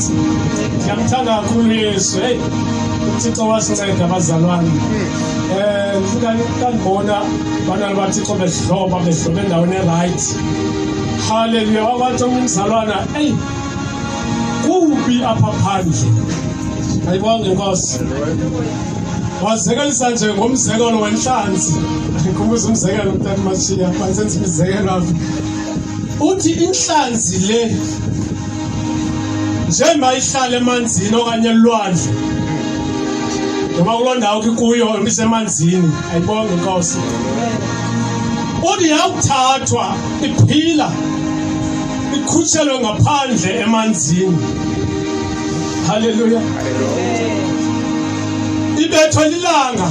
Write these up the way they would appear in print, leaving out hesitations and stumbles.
Ngiyamthanda kakhulu Yesu. Hey, uThixo wasinceda abazalwane. Ngibona bana baThixo behloba endaweni e-right. Hallelujah. Wabathi umzalwana, hey, kubi apha phandle. Ayibonge Nkosi. Wazekelisa nje ngomzekelo wenhlanzi. Ngikhumbula umzekelo uTata Mashiya, basenza imizekelo apha. Uthi inhlanzi le njengoba ihlala emanzini okanye elwandle. Noma kulondawo kuyo ibisemanzini, ayibonge Nkosi. Uthi yakuthathwa iphila ikhutshelwe ngaphandle emanzini. Hallelujah. Ibethwe lilanga.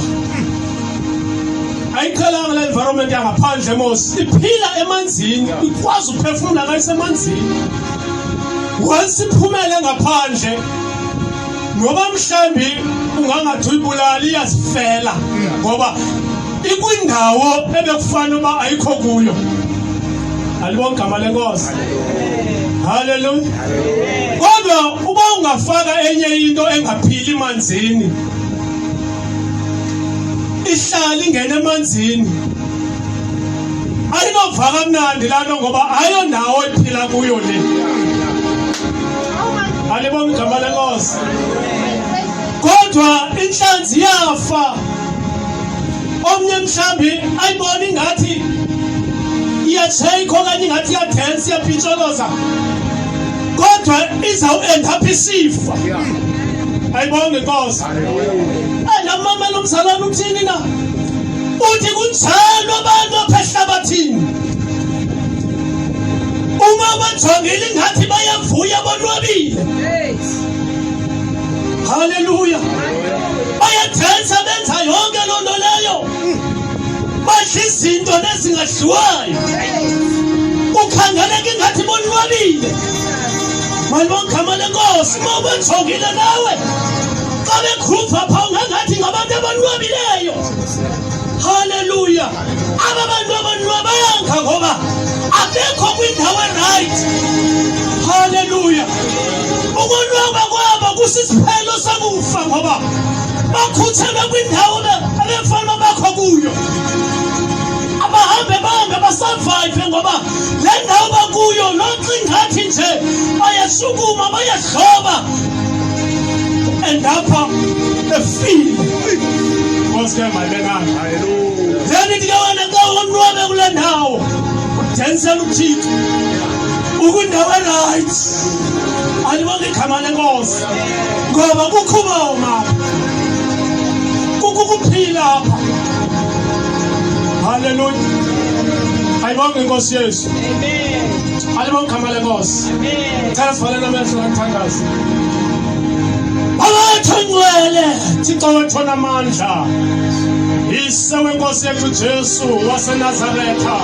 Ayikhalanga la environment yangaphandle mos. Iphila emanzini, ikwazi ukuphefumula kayisemanzini. Once iphumele ngaphandle, ngoba mhlambi ungangathi uyibulala iyazifela ngoba ikwindawo ebekufanele uba ayikho kuyo. Alibonga igama leNkosi. Hallelujah. Kodwa uba ungafaka enye into engaphili emanzini, ihlala ingene emanzini, ayinovaka kamnandi lanto ngoba ayondawo ephila kuyo le. Alibonga igama leNkosi. Kodwa inhlanzi yafa. Omnye mhlambi ayibona ingathi iyashayika okanye ingathi iyadansa iyapitsholoza. Kodwa izawuend up isifa. Ayibonge Nkosi. Namama lomzalwane uthini na? Uthi kunjalo abantu apha ehlabathini. Uma bajongile ngathi bayavuya bonwabile. Hallelujah. Bayadansa benza yonke loo nto leyo. Badla izinto nezingadliwayo. Ukhangeleka ingathi bonwabile. Malibonga igama leNkosi. Uma bajongile nawe xa bekhupha pha ungangathi ngabantu abanwabileyo. Hallelujah. Aba bantu abanwabanga ngoba abekho kwindawo e-right. Hallelujah. Ukunwaba kwabo kusisiphelo sokufa ngoba bakhutshelwe kwindawo abefanele bakho kuyo. Abahambe basurvive ngoba le ndawo bakuyo noxa ingathi nje bayasukuma bayahloba endapha efile. Nkosi yamalengana. Then ithi wena xa unwabe kule ndawo udensela uThixo ukwindawo e-right. Alibonge igama leNkosi ngoba kukhuboma kukuphila apha. Hallelujah. Ayibonge Nkosi Yesu. Amen. Alibonge igama leNkosi. Amen. Thela sivalele amehlo ngokuthandaza. Abathongwele Thixo wethu onamandla, Ise weNkosi yethu Jesu waseNazaretha.